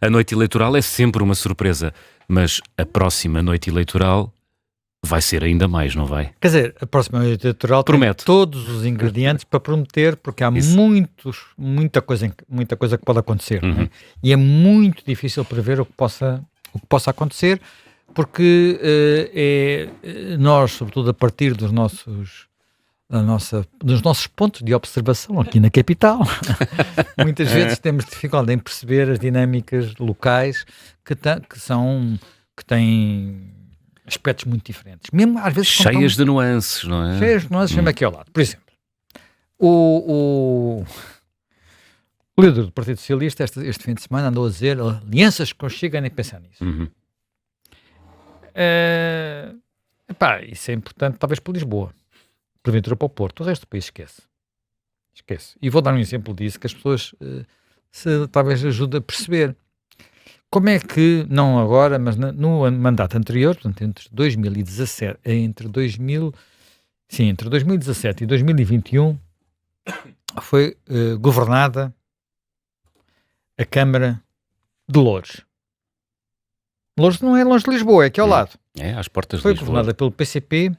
A noite eleitoral é sempre uma surpresa, mas a próxima noite eleitoral vai ser ainda mais, não vai? Quer dizer, a próxima noite eleitoral tem Promete. todos os ingredientes para prometer, porque há Isso. muita coisa que pode acontecer, não é? Uhum. E é muito difícil prever o que possa acontecer, porque nós, sobretudo a partir dos nossos pontos de observação aqui na capital, muitas vezes temos dificuldade em perceber as dinâmicas locais que têm aspectos muito diferentes. Mesmo às vezes Cheias de nuances, não é? cheias de nuances mesmo aqui ao lado. Por exemplo, o líder do Partido Socialista este fim de semana andou a dizer alianças que chegam nem pensar nisso. Uhum. Isso é importante talvez para Lisboa, porventura para o Porto, o resto do país esquece. E vou dar um exemplo disso que as pessoas talvez ajude a perceber. Como é que, não agora, mas no mandato anterior, portanto, entre 2017 e 2021, foi governada a Câmara de Loures. Loures não é longe de Lisboa, é aqui ao lado. É, às portas de Foi Lisboa. governada pelo PCP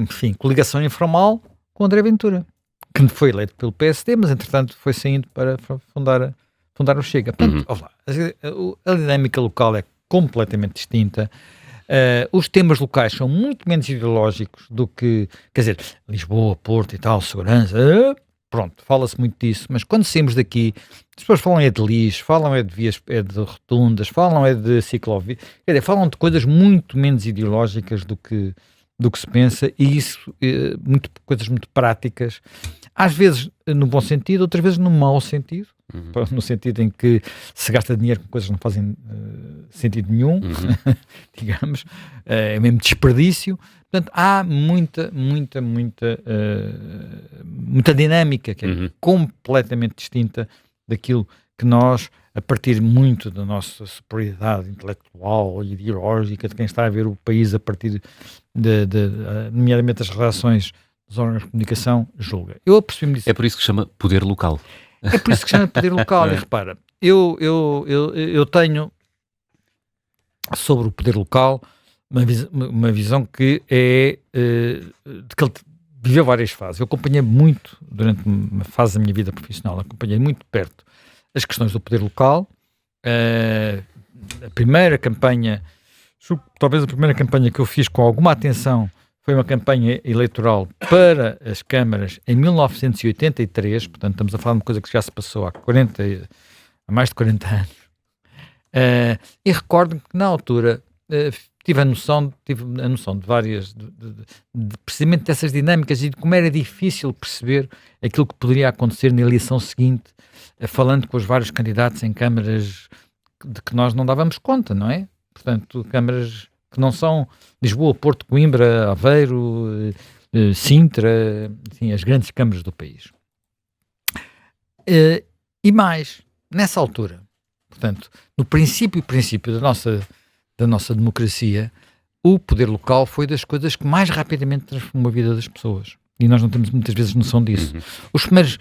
enfim, coligação informal com André Ventura, que foi eleito pelo PSD, mas entretanto foi saindo para fundar o Chega. Portanto, a dinâmica local é completamente distinta. Os temas locais são muito menos ideológicos do que, quer dizer, Lisboa, Porto e tal, segurança, pronto, fala-se muito disso, mas quando saímos daqui, as pessoas falam de lixo, falam de vias, de rotundas, falam de ciclovias, quer dizer, falam de coisas muito menos ideológicas do que se pensa, e isso, coisas muito práticas, às vezes no bom sentido, outras vezes no mau sentido, no sentido em que se gasta dinheiro com coisas que não fazem sentido nenhum, digamos, é mesmo desperdício. Portanto, há muita dinâmica que é completamente distinta daquilo que nós, a partir muito da nossa superioridade intelectual e ideológica, de quem está a ver o país a partir nomeadamente as relações dos órgãos de comunicação, julga. Eu apercebi-me disso. É por isso que chama poder local. É por isso que chama poder local. E repara, eu tenho sobre o poder local uma visão que é de que ele viveu várias fases. Eu acompanhei muito, durante uma fase da minha vida profissional, acompanhei muito de perto as questões do poder local. A primeira campanha, talvez a primeira campanha que eu fiz com alguma atenção, foi uma campanha eleitoral para as câmaras em 1983, portanto estamos a falar de uma coisa que já se passou há mais de 40 anos. E recordo-me que na altura tive a noção de várias, precisamente dessas dinâmicas e de como era difícil perceber aquilo que poderia acontecer na eleição seguinte, falando com os vários candidatos em câmaras de que nós não dávamos conta, não é? Portanto, câmaras que não são Lisboa, Porto, Coimbra, Aveiro, Sintra, enfim, as grandes câmaras do país. E mais, nessa altura, portanto, no princípio da nossa democracia, o poder local foi das coisas que mais rapidamente transformou a vida das pessoas. E nós não temos muitas vezes noção disso. Os primeiros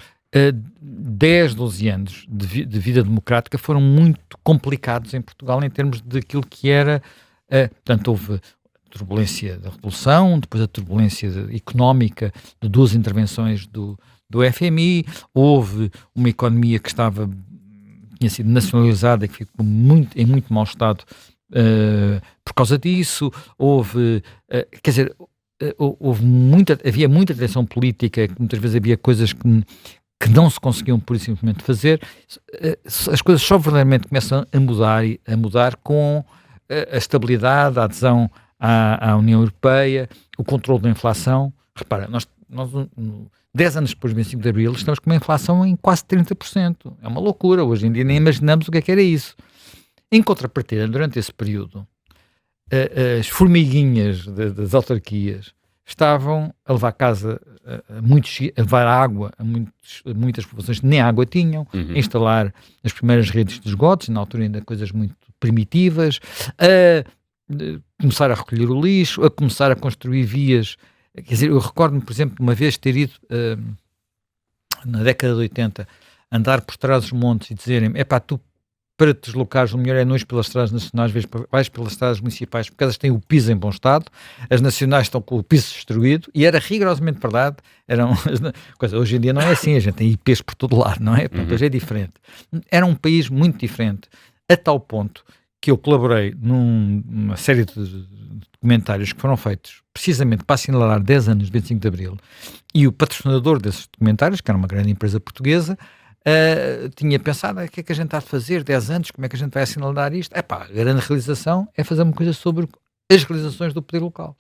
10, 12 anos de vida democrática foram muito complicados em Portugal em termos daquilo que era... portanto, houve a turbulência da Revolução, depois a turbulência económica de duas intervenções do FMI, houve uma economia que tinha sido nacionalizada e que ficou em muito mau estado por causa disso. Houve, quer dizer, havia muita tensão política, muitas vezes havia coisas que não se conseguiam pura e simplesmente fazer. As coisas só verdadeiramente começam a mudar com a estabilidade, a adesão à União Europeia, o controle da inflação. Repara, nós 10 anos depois do 25 de Abril estamos com uma inflação em quase 30%. É uma loucura, hoje em dia nem imaginamos o que era isso. Em contrapartida, durante esse período, as formiguinhas das autarquias estavam a levar a levar água a muitas populações que nem água tinham, a instalar as primeiras redes de esgotos, na altura ainda coisas muito primitivas, a começar a recolher o lixo, a começar a construir vias. Quer dizer, eu recordo-me, por exemplo, uma vez ter ido, na década de 80, andar por trás dos montes e dizerem-me, tu para te deslocares, o melhor é não ir pelas estradas nacionais, vais pelas estradas municipais, porque elas têm o piso em bom estado, as nacionais estão com o piso destruído, e era rigorosamente verdade. Hoje em dia não é assim, a gente tem IPs por todo lado, não é? Portanto, hoje é diferente. Era um país muito diferente, a tal ponto que eu colaborei numa série de documentários que foram feitos precisamente para assinalar 10 anos de 25 de Abril, e o patrocinador desses documentários, que era uma grande empresa portuguesa, tinha pensado, o que é que a gente está a fazer, 10 anos, como é que a gente vai assinalar isto? A grande realização é fazer uma coisa sobre as realizações do poder local.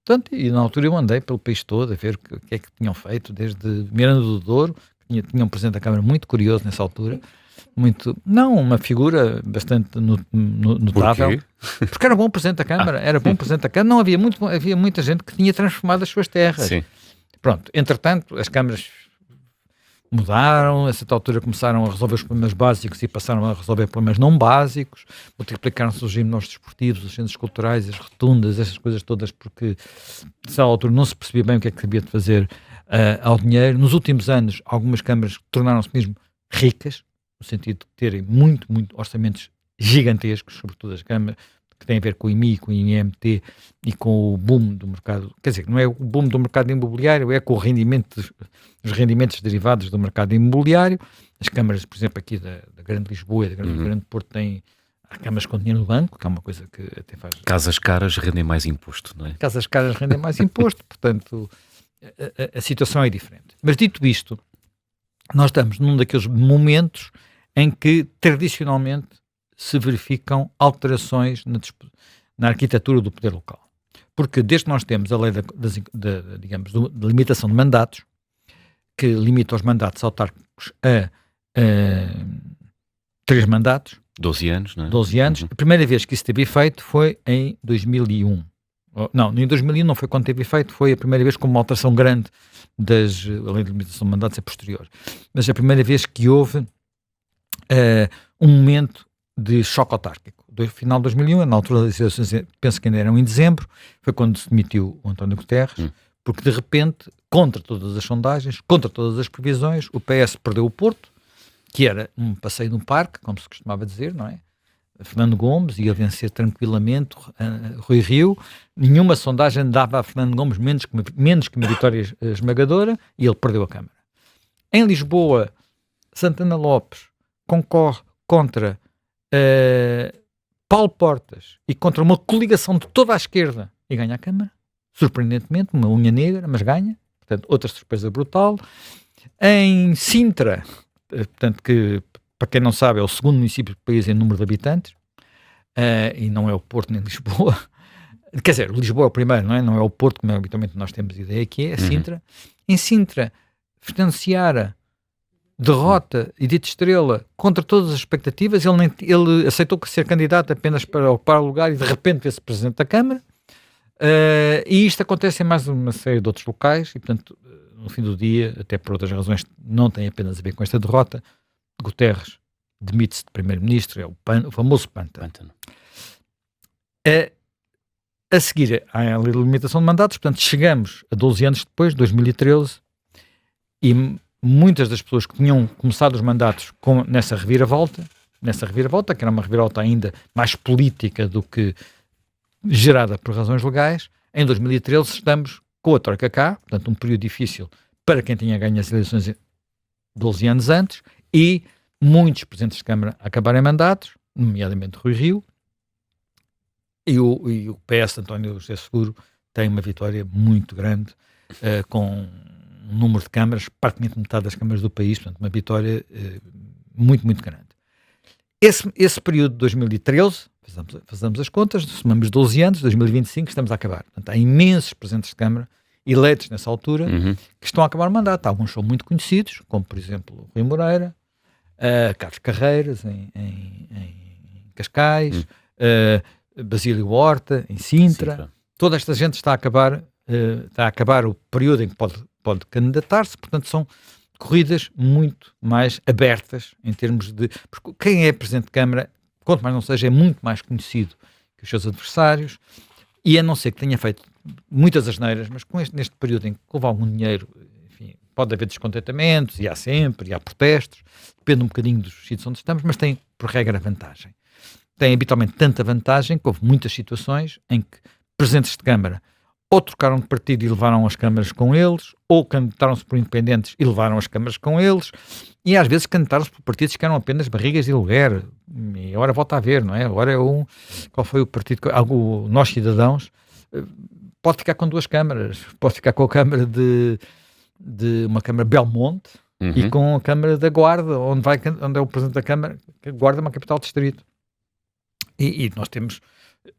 Portanto, e na altura eu andei pelo país todo a ver o que é que tinham feito, desde Miranda do Douro, tinha um presidente da Câmara muito curioso nessa altura, uma figura bastante notável. Porque era bom presidente da Câmara, não havia muita gente que tinha transformado as suas terras. Sim. Pronto, entretanto, as câmaras mudaram, a certa altura começaram a resolver os problemas básicos e passaram a resolver problemas não básicos, multiplicaram-se os ginásticos desportivos, os centros culturais, as rotundas, essas coisas todas, porque nessa altura não se percebia bem o que é que havia de fazer ao dinheiro. Nos últimos anos, algumas câmaras tornaram-se mesmo ricas, no sentido de terem muito orçamentos gigantescos, sobretudo as câmaras, que têm a ver com o IMI, com o IMT e com o boom do mercado, quer dizer, não é o boom do mercado imobiliário, é com os rendimentos derivados do mercado imobiliário. As câmaras, por exemplo, aqui da Grande Lisboa e da Grande Porto têm câmaras com dinheiro no banco, que é uma coisa que até faz... Casas caras rendem mais imposto, não é? Casas caras rendem mais imposto, portanto, a situação é diferente. Mas dito isto, nós estamos num daqueles momentos em que, tradicionalmente, se verificam alterações na arquitetura do poder local. Porque desde que nós temos a lei digamos, da limitação de mandatos, que limita os mandatos autárquicos a 3 mandatos. 12 anos, não é? 12 anos. A primeira vez que isso teve efeito foi em 2001. Não, em 2001 não foi quando teve efeito, foi a primeira vez com uma alteração grande a lei de limitação de mandatos é posterior. Mas a primeira vez que houve um momento de choque autárquico. Do final de 2001, na altura das eleições, penso que ainda eram em dezembro, foi quando se demitiu o António Guterres, porque de repente, contra todas as sondagens, contra todas as previsões, o PS perdeu o Porto, que era um passeio no parque, como se costumava dizer, não é? Fernando Gomes ia vencer tranquilamente Rui Rio, nenhuma sondagem dava a Fernando Gomes menos que uma vitória esmagadora, e ele perdeu a Câmara. Em Lisboa, Santana Lopes concorre contra Paulo Portas e contra uma coligação de toda a esquerda e ganha a Câmara, surpreendentemente, uma unha negra, mas ganha, portanto, outra surpresa brutal. Em Sintra, portanto, que para quem não sabe é o segundo município do país em número de habitantes, e não é o Porto nem Lisboa, quer dizer, Lisboa é o primeiro, não é o Porto, como habitualmente nós temos ideia que é Sintra. Em Sintra, Fernando Seara derrota Edith Estrela contra todas as expectativas, ele aceitou ser candidato apenas para ocupar o lugar e de repente vê-se presidente da Câmara, e isto acontece em mais uma série de outros locais, e portanto, no fim do dia, até por outras razões, não tem apenas a ver com esta derrota, Guterres demite-se de primeiro-ministro, é o famoso pântano. A seguir à limitação de mandatos, portanto, chegamos a 12 anos depois, 2013, e muitas das pessoas que tinham começado os mandatos nessa reviravolta, que era uma reviravolta ainda mais política do que gerada por razões legais, em 2013 estamos com a Troika cá, portanto um período difícil para quem tinha ganho as eleições 12 anos antes, e muitos presidentes de Câmara acabarem mandatos, nomeadamente Rui Rio, e o PS, António José Seguro, tem uma vitória muito grande, com um número de câmaras, praticamente metade das câmaras do país, portanto, uma vitória muito grande. Esse período de 2013, fazemos as contas, somamos 12 anos, 2025, estamos a acabar. Portanto, há imensos presidentes de Câmara eleitos nessa altura que estão a acabar o mandato. Alguns são muito conhecidos, como, por exemplo, Rui Moreira, Carlos Carreiras, em Cascais, Basílio Horta, em Sintra. Toda esta gente está a acabar o período em que pode candidatar-se, portanto são corridas muito mais abertas em termos de... Porque quem é Presidente de Câmara, quanto mais não seja, é muito mais conhecido que os seus adversários, e a não ser que tenha feito muitas asneiras, mas neste período em que houve algum dinheiro, enfim, pode haver descontentamentos, e há sempre, e há protestos, depende um bocadinho dos sítios onde estamos, mas tem, por regra, vantagem. Tem habitualmente tanta vantagem que houve muitas situações em que presidentes de Câmara ou trocaram de partido e levaram as câmaras com eles, ou candidataram-se por independentes e levaram as câmaras com eles, e às vezes candidataram-se por partidos que eram apenas barrigas de aluguer, e agora volta a ver, não é? Agora é qual foi o partido, Nós Cidadãos, pode ficar com 2 câmaras, pode ficar com a Câmara de uma Câmara Belmonte, e com a Câmara da Guarda, onde é o Presidente da Câmara, que Guarda é uma capital de distrito. E nós temos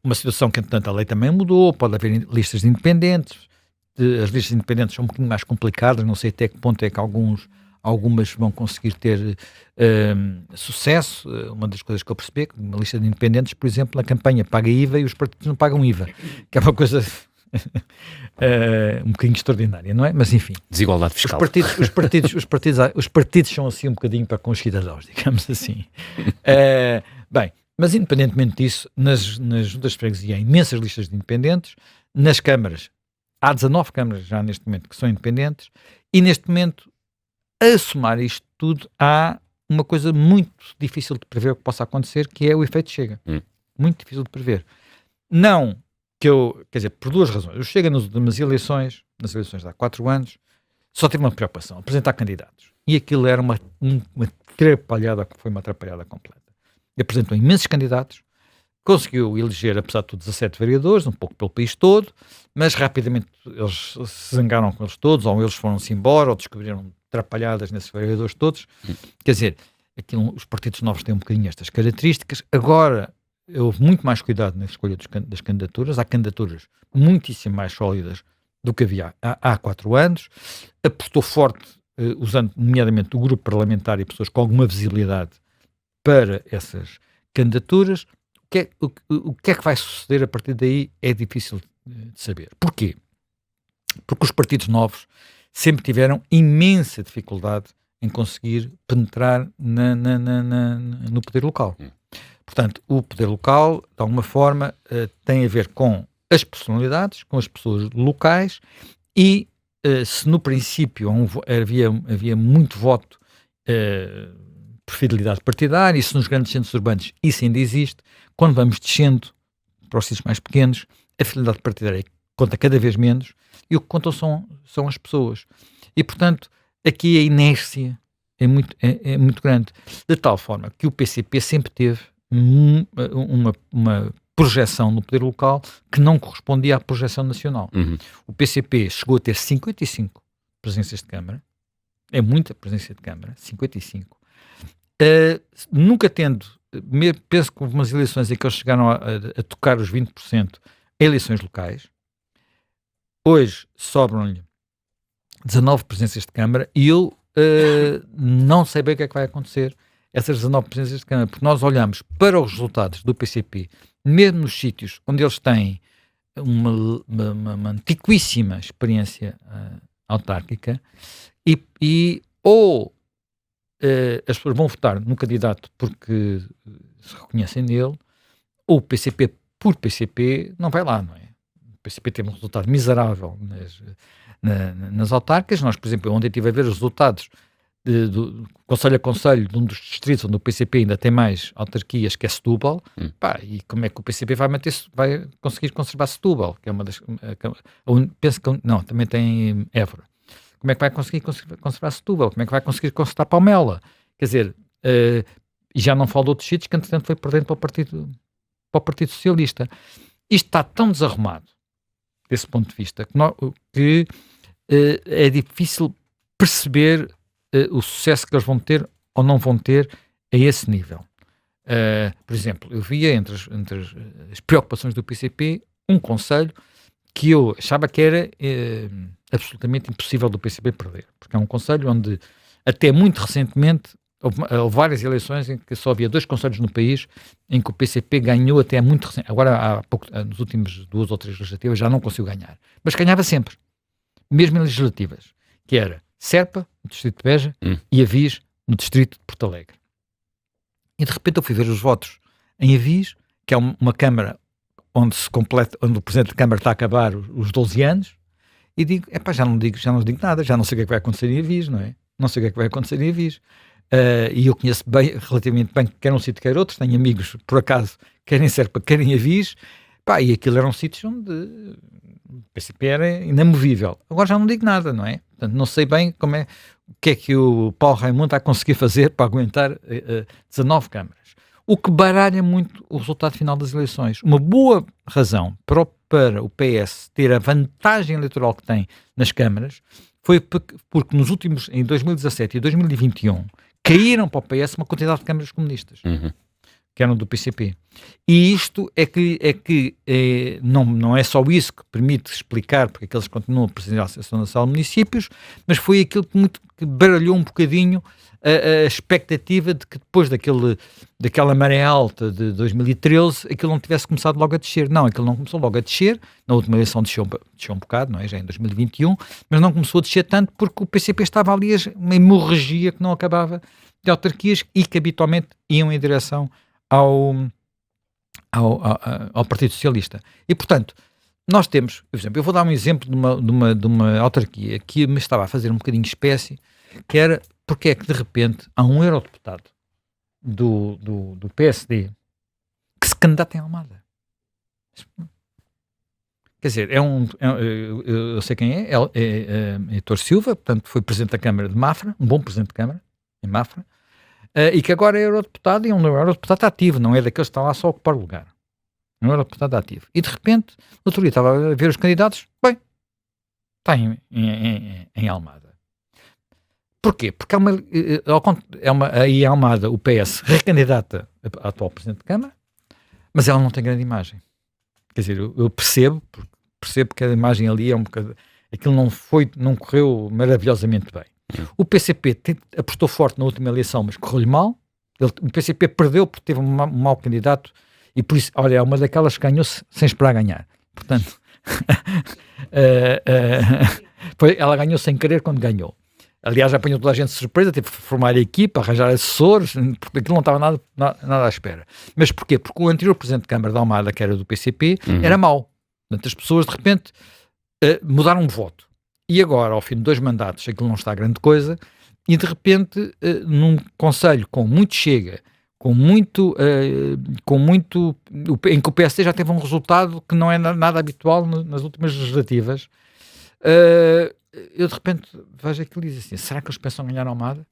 uma situação que, entretanto, a lei também mudou, pode haver listas de independentes, as listas independentes são um bocadinho mais complicadas, não sei até que ponto é que algumas vão conseguir ter sucesso. Uma das coisas que eu percebi é que uma lista de independentes, por exemplo, na campanha paga IVA e os partidos não pagam IVA, que é uma coisa um bocadinho extraordinária, não é? Mas enfim. Desigualdade fiscal. Os partidos são assim um bocadinho para com os cidadãos, digamos assim. Bem, mas independentemente disso, nas juntas de freguesia há imensas listas de independentes, nas câmaras, há 19 câmaras já neste momento que são independentes, e neste momento, a somar isto tudo, há uma coisa muito difícil de prever o que possa acontecer, que é o efeito Chega. Muito difícil de prever. Não que quer dizer, por 2 razões. O Chega nas eleições de há 4 anos, só teve uma preocupação, apresentar candidatos. E aquilo era uma atrapalhada, foi uma atrapalhada completa. Apresentou imensos candidatos, conseguiu eleger, apesar de tudo, 17 vereadores, um pouco pelo país todo, mas rapidamente eles se zangaram com eles todos, ou eles foram-se embora, ou descobriram atrapalhadas nesses vereadores todos. Quer dizer, os partidos novos têm um bocadinho estas características. Agora, houve muito mais cuidado na escolha das candidaturas. Há candidaturas muitíssimo mais sólidas do que havia há 4 anos. Apostou forte, usando nomeadamente o grupo parlamentar e pessoas com alguma visibilidade para essas candidaturas. O que é que vai suceder a partir daí é difícil de saber. Porquê? Porque os partidos novos sempre tiveram imensa dificuldade em conseguir penetrar no poder local. Portanto, o poder local, de alguma forma, tem a ver com as personalidades, com as pessoas locais, e se no princípio havia muito voto por fidelidade partidária, e se nos grandes centros urbanos isso ainda existe, quando vamos descendo para os sítios mais pequenos, a fidelidade partidária conta cada vez menos, e o que contam são as pessoas. E, portanto, aqui a inércia é muito grande, de tal forma que o PCP sempre teve uma projeção no poder local que não correspondia à projeção nacional. O PCP chegou a ter 55 presenças de Câmara, é muita presença de Câmara, 55. Nunca tendo, penso que houve umas eleições em que eles chegaram a tocar os 20% em eleições locais. Hoje sobram-lhe 19 presenças de Câmara e eu não sei bem o que é que vai acontecer essas 19 presenças de Câmara, porque nós olhamos para os resultados do PCP, mesmo nos sítios onde eles têm uma antiquíssima experiência autárquica, e ou as pessoas vão votar no candidato porque se reconhecem nele, ou o PCP por PCP não vai lá, não é? O PCP teve um resultado miserável nas autárquicas. Nós, por exemplo, ontem estive a ver os resultados do conselho a conselho de um dos distritos onde o PCP ainda tem mais autarquias, que é Setúbal. E como é que o PCP vai conseguir conservar Setúbal, que é uma das... penso que não, também tem Évora. Como é que vai conseguir conservar Setúbal? Como é que vai conseguir conservar Palmela? Quer dizer, e já não falo de outros sítios que, entretanto, foi perdendo para o Partido Socialista. Isto está tão desarrumado, desse ponto de vista, que é difícil perceber o sucesso que eles vão ter ou não vão ter a esse nível. Por exemplo, eu via entre as preocupações do PCP um conselho que eu achava que era absolutamente impossível do PCP perder, porque é um conselho onde até muito recentemente houve várias eleições em que só havia 2 conselhos no país em que o PCP ganhou até muito recente. Agora, há pouco, nos últimos 2 ou 3 legislativas já não conseguiu ganhar, mas ganhava sempre, mesmo em legislativas, que era Serpa, no distrito de Beja, e Avis, no distrito de Porto Alegre. E de repente eu fui ver os votos em Avis, que é uma Câmara onde o Presidente da Câmara está a acabar os 12 anos, e digo, já não digo nada, já não sei o que é que vai acontecer em Avis, não é? Não sei o que é que vai acontecer em Avis. E eu conheço bem, relativamente bem, quer um sítio quer outro, tenho amigos, por acaso, querem Serpa, querem Avis, e aquilo era um sítio onde o PCP era inamovível. Agora já não digo nada, não é? Portanto, não sei bem o que é que o Paulo Raimundo está a conseguir fazer para aguentar 19 câmaras. O que baralha muito o resultado final das eleições. Uma boa razão para o PS ter a vantagem eleitoral que tem nas câmaras foi porque nos últimos, em 2017 e 2021, caíram para o PS uma quantidade de câmaras comunistas, que eram do PCP. E isto não é só isso que permite explicar porque é que eles continuam a presidir a Associação Nacional de Municípios, mas foi aquilo que baralhou um bocadinho a expectativa de que depois daquela maré alta de 2013, aquilo não tivesse começado logo a descer. Não, aquilo não começou logo a descer, na última eleição desceu um bocado, não é? Já em 2021, mas não começou a descer tanto porque o PCP estava ali uma hemorragia que não acabava de autarquias e que habitualmente iam em direção ao Partido Socialista. E, portanto, nós temos, por exemplo, eu vou dar um exemplo de uma autarquia que me estava a fazer um bocadinho de espécie, que era porque é que de repente há um eurodeputado do PSD que se candidata em Almada. Quer dizer, eu sei quem é Heitor Silva, portanto foi Presidente da Câmara de Mafra, um bom Presidente de Câmara, em Mafra, e que agora é eurodeputado, e é um eurodeputado ativo, não é daqueles que estão lá só a ocupar lugar. É um eurodeputado ativo. E de repente, no outro dia estava a ver os candidatos, está em Almada. Porquê? Porque aí a Almada, o PS, recandidata a atual Presidente de Câmara, mas ela não tem grande imagem. Quer dizer, eu percebo que a imagem ali é um bocado... Aquilo não correu maravilhosamente bem. O PCP apostou forte na última eleição, mas correu-lhe mal. O PCP perdeu porque teve um mau candidato e por isso, olha, é uma daquelas que ganhou sem esperar ganhar. Portanto, ela ganhou sem querer quando ganhou. Aliás, apanhou toda a gente de surpresa, teve que formar a equipa, arranjar assessores, porque aquilo não estava nada à espera. Mas porquê? Porque o anterior Presidente de Câmara de Almada, que era do PCP, era mau. Portanto, as pessoas, de repente, mudaram de voto. E agora, ao fim de 2 mandatos, aquilo não está grande coisa, e de repente, num conselho com muito Chega, em que o PSD já teve um resultado que não é nada habitual nas últimas legislativas, eu de repente vejo aquilo e diz assim, será que eles pensam ganhar a Almada?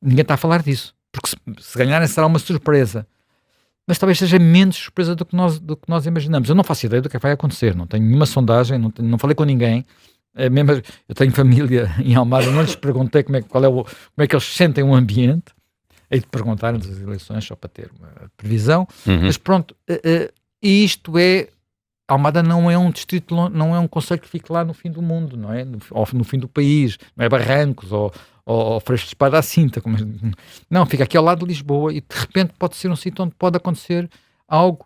Ninguém está a falar disso, porque se ganharem será uma surpresa, mas talvez seja menos surpresa do que nós imaginamos. Eu não faço ideia do que vai acontecer, não tenho nenhuma sondagem, não falei com ninguém, mesmo eu tenho família em Almada, não lhes perguntei como é que eles sentem o ambiente, hei de perguntar nas eleições só para ter uma previsão, mas pronto, e isto é, Almada não é um distrito, não é um concelho que fique lá no fim do mundo, não é? No fim do país, não é Barrancos ou Freixo de Espada à Cinta, não, fica aqui ao lado de Lisboa e de repente pode ser um sítio onde pode acontecer algo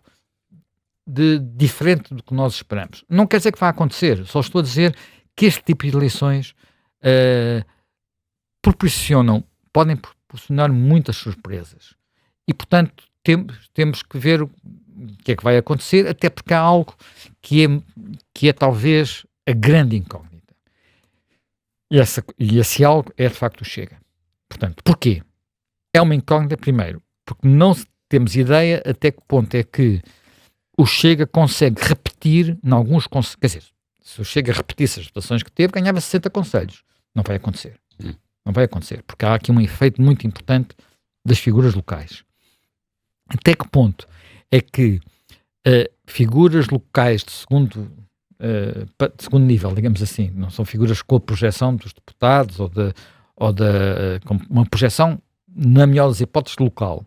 de diferente do que nós esperamos. Não quer dizer que vai acontecer, só estou a dizer que este tipo de eleições podem proporcionar muitas surpresas e portanto temos que ver o que é que vai acontecer, até porque há algo que é talvez a grande incógnita. E esse algo é de facto o Chega. Portanto, porquê? É uma incógnita, primeiro, porque não temos ideia até que ponto é que o Chega consegue repetir em alguns conselhos. Quer dizer, se o Chega repetisse as votações que teve, ganhava 60 conselhos. Não vai acontecer. Não vai acontecer, porque há aqui um efeito muito importante das figuras locais. Até que ponto é que figuras locais de segundo nível, digamos assim, não são figuras com a projeção dos deputados com uma projeção, na melhor das hipóteses, local,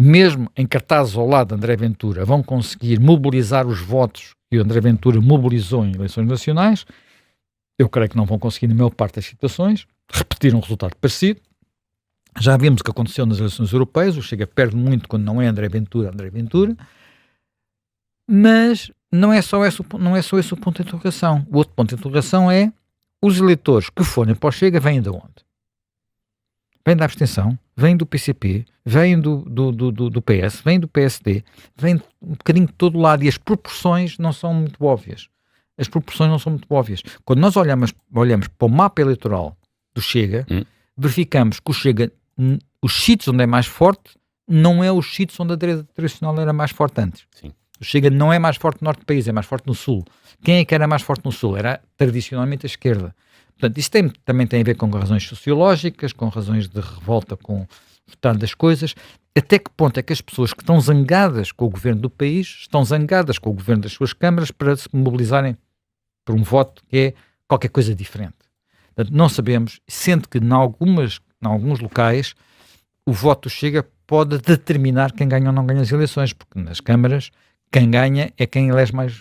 mesmo em cartazes ao lado de André Ventura, vão conseguir mobilizar os votos que o André Ventura mobilizou em eleições nacionais? Eu creio que não vão conseguir, na maior parte das situações, repetir um resultado parecido. Já vimos o que aconteceu nas eleições europeias, o Chega perde muito quando não é André Ventura, mas não é só esse o ponto de interrogação. O outro ponto de interrogação é os eleitores que forem para o Chega vêm de onde? Vêm da abstenção, vêm do PCP, vêm do PS, vêm do PSD, vêm um bocadinho de todo lado e as proporções não são muito óbvias. as proporções não são muito óbvias. Quando nós olhamos para o mapa eleitoral do Chega, verificamos que o Chega, os sítios onde é mais forte, não é os sítios onde a direita tradicional era mais forte antes. Sim. O Chega não é mais forte no norte do país, é mais forte no sul. Quem é que era mais forte no sul? Era tradicionalmente a esquerda. Portanto, isso também tem a ver com razões sociológicas, com razões de revolta com o estado das coisas. Até que ponto é que as pessoas que estão zangadas com o governo do país estão zangadas com o governo das suas câmaras para se mobilizarem por um voto que é qualquer coisa diferente? Portanto, não sabemos, sendo que em alguns locais o voto do Chega pode determinar quem ganha ou não ganha as eleições, porque nas câmaras quem ganha é quem elege mais,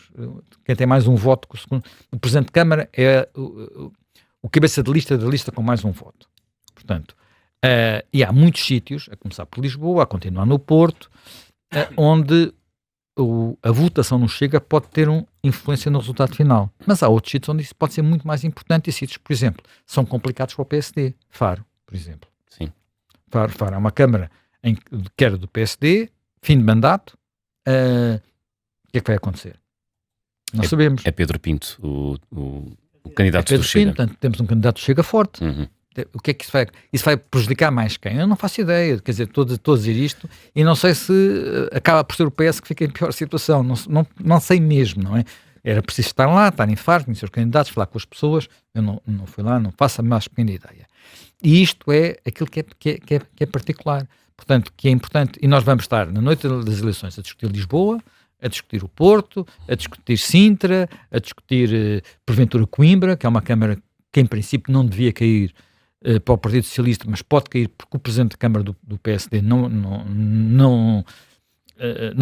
quem tem mais um voto que o segundo. O Presidente de Câmara é o cabeça de lista com mais um voto. Portanto, e há muitos sítios, a começar por Lisboa, a continuar no Porto, onde a votação no Chega pode ter influência no resultado final. Mas há outros sítios onde isso pode ser muito mais importante, e sítios, por exemplo, são complicados para o PSD. Faro, por exemplo. Sim. Faro é uma Câmara que era do PSD, fim de mandato, o que é que vai acontecer? Não sabemos. É Pedro Pinto, o candidato Pedro do Chega. Pinto, portanto, temos um candidato do Chega forte. O que é que isso vai... Isso vai prejudicar mais quem? Eu não faço ideia. Quer dizer, estou a dizer isto e não sei se acaba por ser o PS que fica em pior situação. Não sei mesmo, não é? Era preciso estar lá, estar em Faro, conhecer os candidatos, falar com as pessoas. Eu não fui lá, não faço a mais pequena ideia. E isto é aquilo que é particular. Portanto, que é importante. E nós vamos estar, na noite das eleições, a discutir Lisboa, a discutir o Porto, a discutir Sintra, a discutir, porventura, Coimbra, que é uma Câmara que, em princípio, não devia cair para o Partido Socialista, mas pode cair porque o Presidente da Câmara do PSD não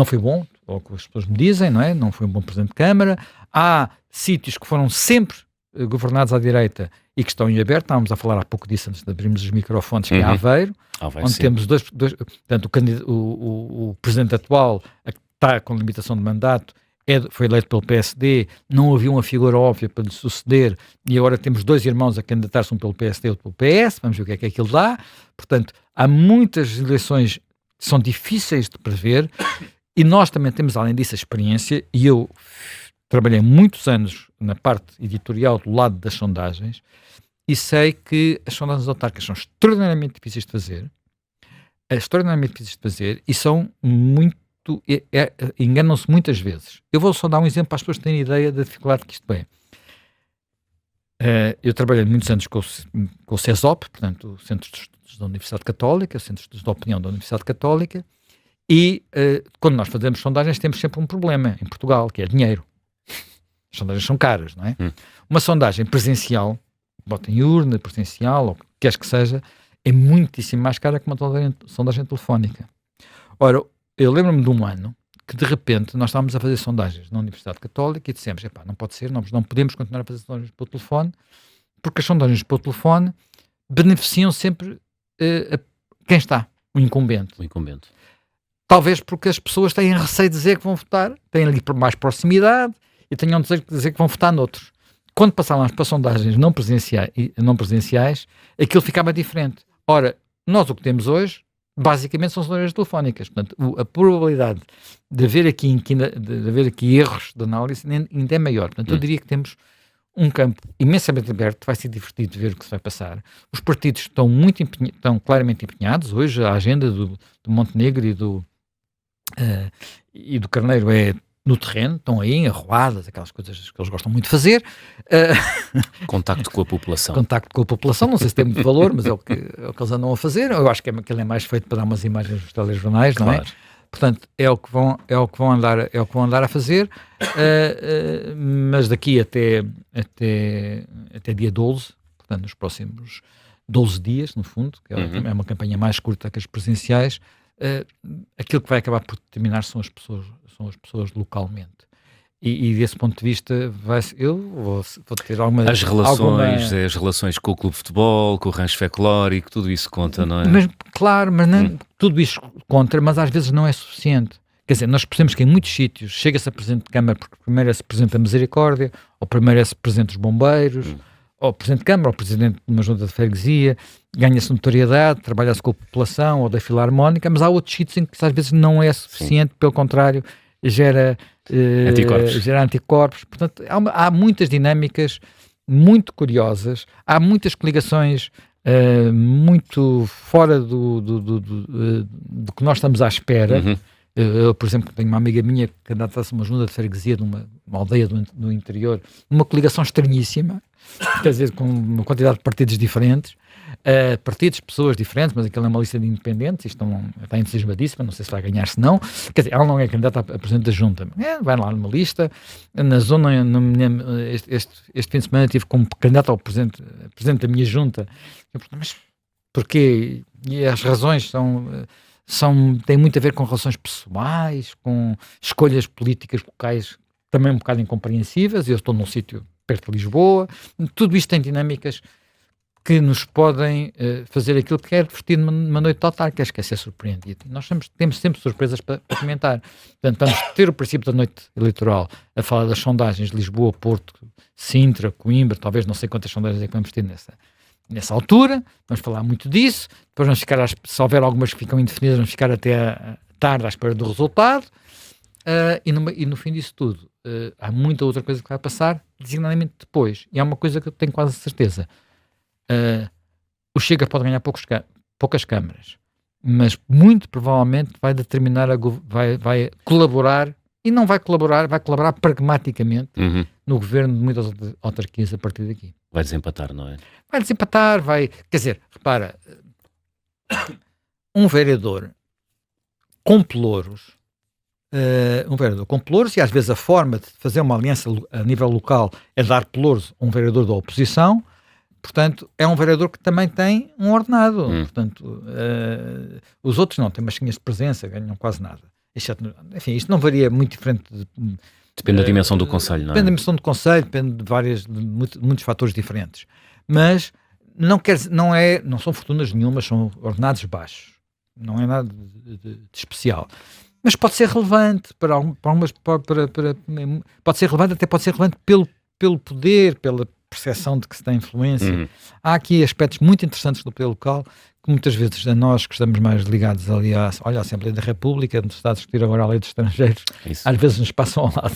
foi bom, ou o que as pessoas me dizem, não é? Não foi um bom Presidente de Câmara. Há sítios que foram sempre governados à direita e que estão em aberto. Estávamos a falar há pouco disso antes de abrirmos os microfones, que é Aveiro, onde sim. temos portanto, o Presidente atual está com limitação de mandato, foi eleito pelo PSD, não havia uma figura óbvia para lhe suceder, e agora temos dois irmãos a candidatar-se, um pelo PSD e outro pelo PS, vamos ver o que é aquilo dá. Portanto, há muitas eleições que são difíceis de prever, e nós também temos, além disso, a experiência, e eu trabalhei muitos anos na parte editorial do lado das sondagens, e sei que as sondagens autárquicas são extraordinariamente difíceis de fazer, e são muito enganam-se muitas vezes. Eu vou só dar um exemplo para as pessoas terem ideia da dificuldade que isto é. Eu trabalhei muitos anos com o CESOP, portanto, o Centro de Estudos da Universidade Católica, o Centro de Estudos da Opinião da Universidade Católica, e quando nós fazemos sondagens temos sempre um problema em Portugal, que é dinheiro. As sondagens são caras, não é? Uma sondagem presencial, bota em urna, presencial, ou o que queres que seja, é muitíssimo mais cara que uma sondagem telefónica. Ora, eu lembro-me de um ano que, de repente, nós estávamos a fazer sondagens na Universidade Católica e dissemos, não pode ser, nós não podemos continuar a fazer sondagens pelo telefone, porque as sondagens pelo telefone beneficiam sempre quem está, o incumbente. Talvez porque as pessoas têm receio de dizer que vão votar, têm ali mais proximidade e tenham de dizer que vão votar noutros. Quando passávamos para sondagens não presenciais, aquilo ficava diferente. Ora, nós o que temos hoje basicamente são sondagens telefónicas. Portanto, a probabilidade de haver aqui erros de análise ainda é maior. Portanto, eu diria que temos um campo imensamente aberto, vai ser divertido ver o que se vai passar. Os partidos estão claramente empenhados. Hoje a agenda do Montenegro e do Carneiro é no terreno, estão aí em arruadas, aquelas coisas que eles gostam muito de fazer. Contacto com a população. Contacto com a população, não sei se tem muito valor, mas é o que eles andam a fazer. Eu acho que ele é mais feito para dar umas imagens nos telejornais, não é? Portanto, é o que vão andar a fazer, mas daqui até dia 12, portanto, nos próximos 12 dias, no fundo, que é uma campanha mais curta que as presenciais, aquilo que vai acabar por determinar são as pessoas localmente. E desse ponto de vista, eu vou ter alguma... As relações com o clube de futebol, com o rancho folclórico, tudo isso conta, não é? Claro, mas tudo isso conta, mas às vezes não é suficiente. Quer dizer, nós percebemos que em muitos sítios chega-se a Presidente de Câmara porque primeiro é-se Presidente da Misericórdia, ou primeiro é-se Presidente dos Bombeiros, ou Presidente de Câmara, ou Presidente de uma junta de freguesia, ganha-se notoriedade, trabalha-se com a população, ou da Filarmónica, mas há outros sítios em que às vezes não é suficiente, pelo contrário, gera anticorpos. Portanto, há muitas dinâmicas muito curiosas, há muitas coligações muito fora do que nós estamos à espera. Eu, por exemplo, tenho uma amiga minha que candidata-se a uma junta de freguesia de uma aldeia do interior, uma coligação estranhíssima, quer dizer, com uma quantidade de partidos diferentes, pessoas diferentes, mas aquilo é uma lista de independentes, está entusiasmadíssima, não sei se vai ganhar, se não. Quer dizer, ela não é candidata a presidente da junta, vai lá numa lista. Na zona, este fim de semana tive como candidato ao presidente da minha junta. Mas porquê? E as razões têm muito a ver com relações pessoais, com escolhas políticas locais também um bocado incompreensíveis. Eu estou num sítio perto de Lisboa. Tudo isto tem dinâmicas que nos podem fazer aquilo que é divertido numa noite de altar, que é ser surpreendido. Nós temos sempre surpresas para comentar. Portanto, vamos ter o princípio da noite eleitoral a falar das sondagens de Lisboa, Porto, Sintra, Coimbra, talvez não sei quantas sondagens é que vamos ter nessa altura. Vamos falar muito disso. Depois vamos ficar, se houver algumas que ficam indefinidas, vamos ficar até a tarde à espera do resultado. E no fim disso tudo, há muita outra coisa que vai passar, designadamente depois. E há uma coisa que eu tenho quase certeza. O Chega pode ganhar poucas câmaras, mas muito provavelmente vai determinar, vai colaborar, e não vai colaborar pragmaticamente no governo de muitas autarquias a partir daqui. Vai desempatar, não é? Vai desempatar, quer dizer, repara, um vereador com pelouros, e às vezes a forma de fazer uma aliança a nível local é dar pelouros a um vereador da oposição. Portanto, é um vereador que também tem um ordenado. Portanto, os outros não, têm massinhas de presença, ganham quase nada. Enfim, isto não varia muito diferente. Depende da dimensão do concelho, não é? Depende da dimensão do concelho, depende de muitos fatores diferentes. Mas não são fortunas nenhumas, são ordenados baixos. Não é nada de especial. Mas pode ser relevante para algumas. Pode ser relevante, até pode ser relevante pelo poder, pela percepção de que se tem influência. Há aqui aspectos muito interessantes do poder local que muitas vezes a nós que estamos mais ligados ali à Assembleia da República, nos está a discutir agora a lei dos estrangeiros, às vezes nos passam ao lado.